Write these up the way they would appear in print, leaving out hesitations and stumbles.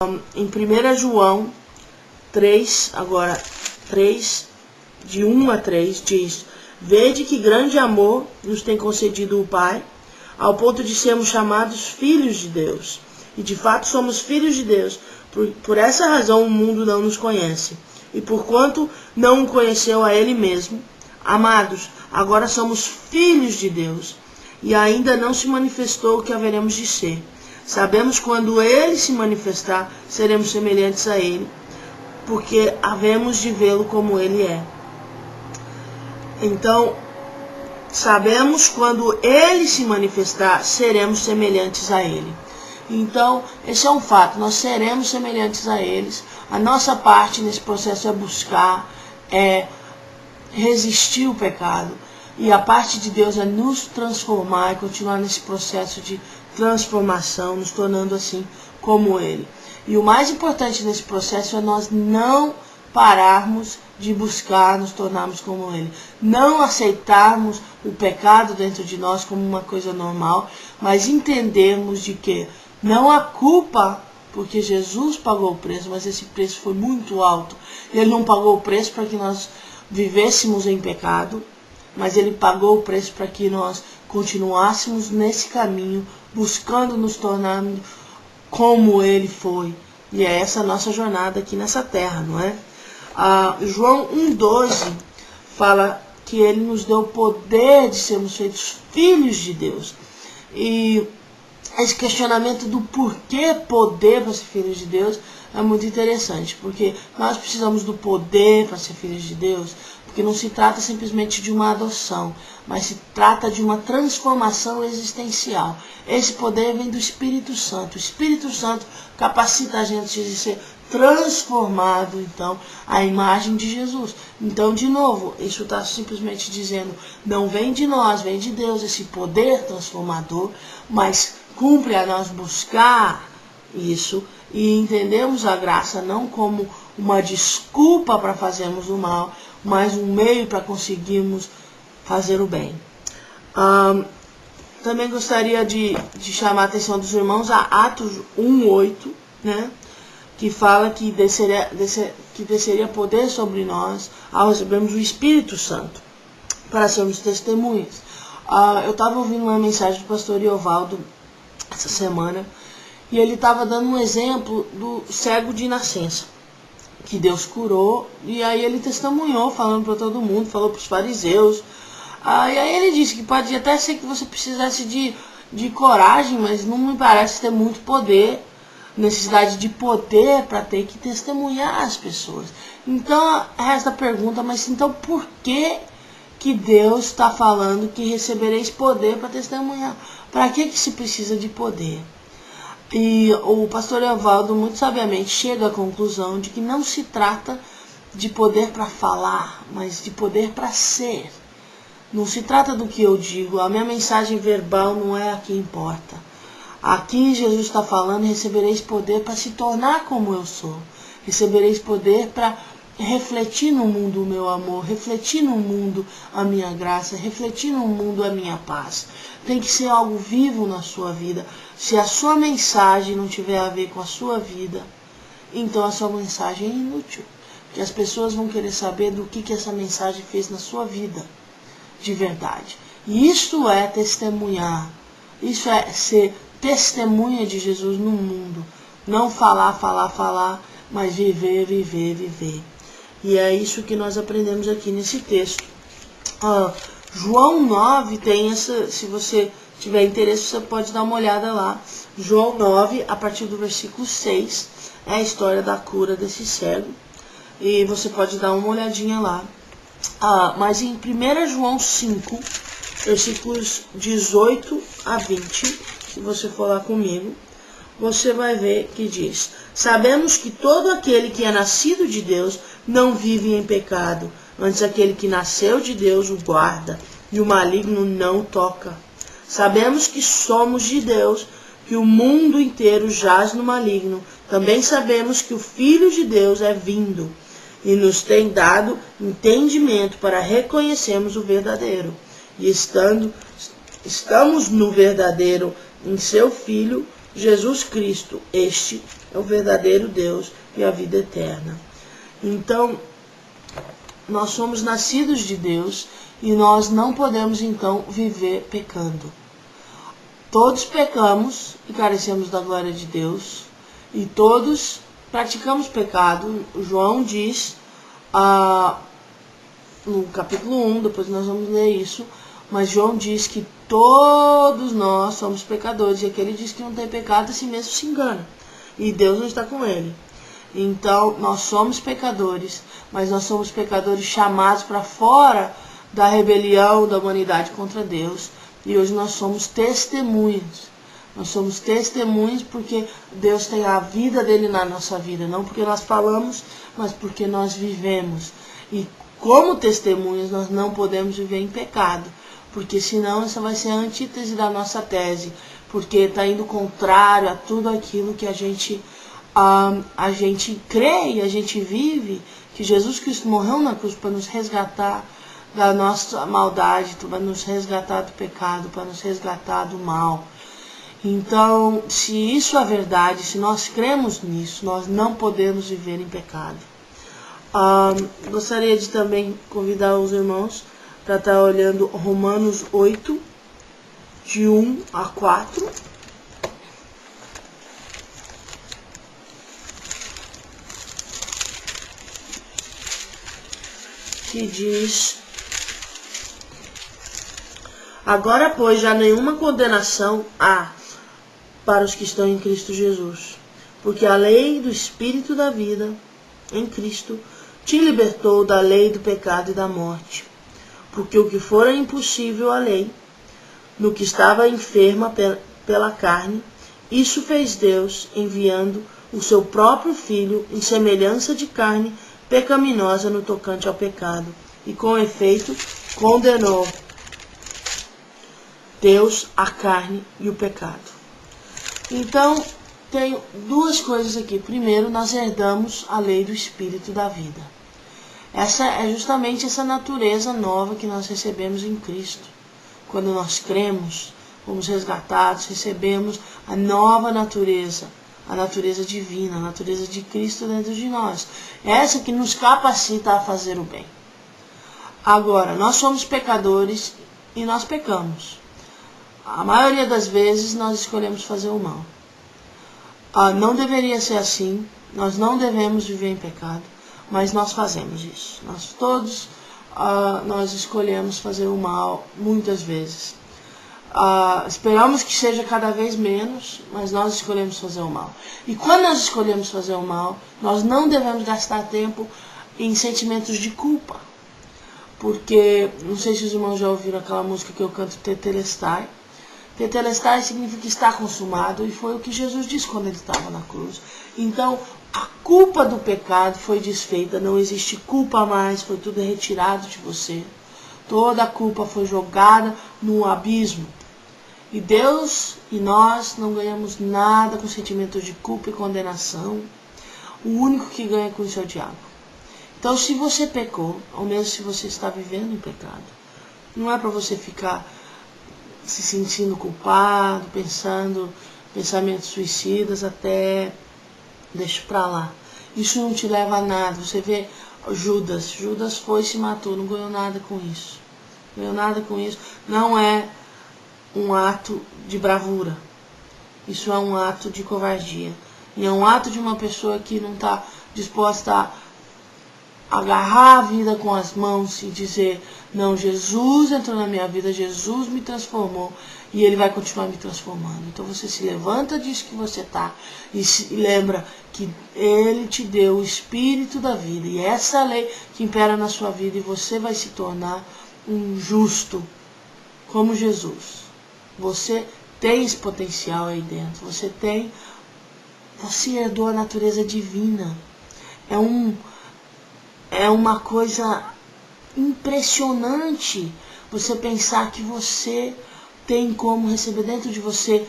Em 1 João 3, agora 3, de 1 a 3, diz: Vede que grande amor nos tem concedido o Pai, ao ponto de sermos chamados filhos de Deus. E de fato somos filhos de Deus. Por essa razão o mundo não nos conhece. E porquanto não o conheceu a Ele mesmo, amados, agora somos filhos de Deus. E ainda não se manifestou o que haveremos de ser. Sabemos que quando Ele se manifestar, seremos semelhantes a Ele, porque havemos de vê-lo como Ele é. Então, sabemos quando Ele se manifestar, seremos semelhantes a Ele. Então, esse é um fato, nós seremos semelhantes a eles. A nossa parte nesse processo é buscar, é resistir o pecado. E a parte de Deus é nos transformar e continuar nesse processo de transformação, nos tornando assim como Ele. E o mais importante nesse processo é nós não pararmos de buscar nos tornarmos como Ele. Não aceitarmos o pecado dentro de nós como uma coisa normal, mas entendermos de que não há culpa, porque Jesus pagou o preço, mas esse preço foi muito alto. Ele não pagou o preço para que nós vivêssemos em pecado, mas Ele pagou o preço para que nós continuássemos nesse caminho, buscando nos tornar como Ele foi. E é essa a nossa jornada aqui nessa terra, não é? João 1,12 fala que Ele nos deu o poder de sermos feitos filhos de Deus. E esse questionamento do porquê poder para ser filhos de Deus é muito interessante, porque nós precisamos do poder para ser filhos de Deus, porque não se trata simplesmente de uma adoção, mas se trata de uma transformação existencial. Esse poder vem do Espírito Santo. O Espírito Santo capacita a gente de ser transformado, então, à imagem de Jesus. Então, de novo, isso está simplesmente dizendo, não vem de nós, vem de Deus, esse poder transformador, mas cumpre a nós buscar isso e entendemos a graça não como uma desculpa para fazermos o mal, mas um meio para conseguirmos fazer o bem. Também gostaria de chamar a atenção dos irmãos a Atos 1,8, né, que fala que desceria poder sobre nós ao recebermos o Espírito Santo para sermos testemunhas. Eu estava ouvindo uma mensagem do pastor Iovaldo essa semana, e ele estava dando um exemplo do cego de nascença, que Deus curou, e aí ele testemunhou, falando para todo mundo, falou para os fariseus. E aí ele disse que pode até ser que você precisasse de coragem, mas não me parece ter muito poder, necessidade de poder para ter que testemunhar as pessoas. Então, resta a pergunta, mas então por que Deus está falando que recebereis poder para testemunhar? Para que se precisa de poder? E o pastor Evaldo muito sabiamente chega à conclusão de que não se trata de poder para falar, mas de poder para ser. Não se trata do que eu digo, a minha mensagem verbal não é a que importa. Aqui Jesus está falando, recebereis poder para se tornar como eu sou. Recebereis poder para refletir no mundo o meu amor, refletir no mundo a minha graça, refletir no mundo a minha paz. Tem que ser algo vivo na sua vida. Se a sua mensagem não tiver a ver com a sua vida, então a sua mensagem é inútil. Porque as pessoas vão querer saber do que essa mensagem fez na sua vida, de verdade. E isso é testemunhar. Isso é ser testemunha de Jesus no mundo. Não falar, mas viver. E é isso que nós aprendemos aqui nesse texto. João 9 tem essa, se você tiver interesse, você pode dar uma olhada lá. João 9, a partir do versículo 6, é a história da cura desse cego. E você pode dar uma olhadinha lá. Mas em 1 João 5, versículos 18 a 20, se você for lá comigo, você vai ver que diz: Sabemos que todo aquele que é nascido de Deus não vive em pecado, antes aquele que nasceu de Deus o guarda, e o maligno não o toca. Sabemos que somos de Deus, que o mundo inteiro jaz no maligno. Também sabemos que o Filho de Deus é vindo, e nos tem dado entendimento para reconhecermos o verdadeiro. E estamos no verdadeiro, em seu Filho, Jesus Cristo, este é o verdadeiro Deus e a vida eterna. Então, nós somos nascidos de Deus e nós não podemos então viver pecando. Todos pecamos e carecemos da glória de Deus e todos praticamos pecado. João diz no capítulo 1, depois nós vamos ler isso, mas João diz que todos nós somos pecadores, e aquele diz que não tem pecado, assim mesmo se engana, e Deus não está com ele. Então, nós somos pecadores, mas nós somos pecadores chamados para fora da rebelião da humanidade contra Deus, e hoje nós somos testemunhas. Nós somos testemunhas porque Deus tem a vida dele na nossa vida, não porque nós falamos, mas porque nós vivemos. E como testemunhas, nós não podemos viver em pecado, porque senão essa vai ser a antítese da nossa tese, porque está indo contrário a tudo aquilo que a gente crê e a gente vive, que Jesus Cristo morreu na cruz para nos resgatar da nossa maldade, para nos resgatar do pecado, para nos resgatar do mal. Então, se isso é verdade, se nós cremos nisso, nós não podemos viver em pecado. Gostaria de também convidar os irmãos para estar olhando Romanos 8, de 1 a 4. Que diz: agora, pois, já nenhuma condenação há para os que estão em Cristo Jesus, porque a lei do Espírito da vida em Cristo te libertou da lei do pecado e da morte. Porque o que fora impossível à lei, no que estava enferma pela carne, isso fez Deus, enviando o seu próprio Filho em semelhança de carne pecaminosa no tocante ao pecado, e com efeito condenou Deus a carne e o pecado. Então, tem duas coisas aqui. Primeiro, nós herdamos a lei do Espírito da vida. Essa é justamente essa natureza nova que nós recebemos em Cristo. Quando nós cremos, fomos resgatados, recebemos a nova natureza, a natureza divina, a natureza de Cristo dentro de nós. Essa que nos capacita a fazer o bem. Agora, nós somos pecadores e nós pecamos. A maioria das vezes nós escolhemos fazer o mal. Não deveria ser assim, nós não devemos viver em pecado, mas nós fazemos isso. Nós todos nós escolhemos fazer o mal muitas vezes. Esperamos que seja cada vez menos, mas nós escolhemos fazer o mal. E quando nós escolhemos fazer o mal, nós não devemos gastar tempo em sentimentos de culpa. Porque, não sei se os irmãos já ouviram aquela música que eu canto, Tetelestai. Tetelestai significa estar consumado, e foi o que Jesus disse quando ele estava na cruz. Então, a culpa do pecado foi desfeita, não existe culpa mais, foi tudo retirado de você. Toda a culpa foi jogada no abismo. E Deus e nós não ganhamos nada com sentimento de culpa e condenação. O único que ganha com isso é o diabo. Então, se você pecou, ou mesmo se você está vivendo em pecado, não é para você ficar se sentindo culpado, pensando pensamentos suicidas, até deixa pra lá. Isso não te leva a nada. Você vê Judas foi e se matou, não ganhou nada com isso. Não ganhou nada com isso. Não é um ato de bravura. Isso é um ato de covardia. E é um ato de uma pessoa que não está disposta a agarrar a vida com as mãos e dizer: não, Jesus entrou na minha vida, Jesus me transformou e Ele vai continuar me transformando. Então você se levanta disso que você está e lembra que Ele te deu o Espírito da vida, e essa lei que impera na sua vida, e você vai se tornar um justo como Jesus. Você tem esse potencial aí dentro, você herdou a natureza divina. É uma coisa impressionante você pensar que você tem como receber dentro de você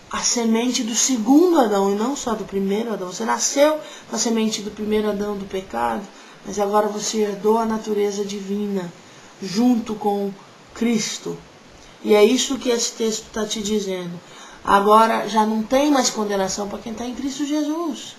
a semente do segundo Adão e não só do primeiro Adão. Você nasceu com a semente do primeiro Adão, do pecado, mas agora você herdou a natureza divina junto com Cristo. E é isso que esse texto está te dizendo. agora já não tem mais condenação para quem está em Cristo Jesus.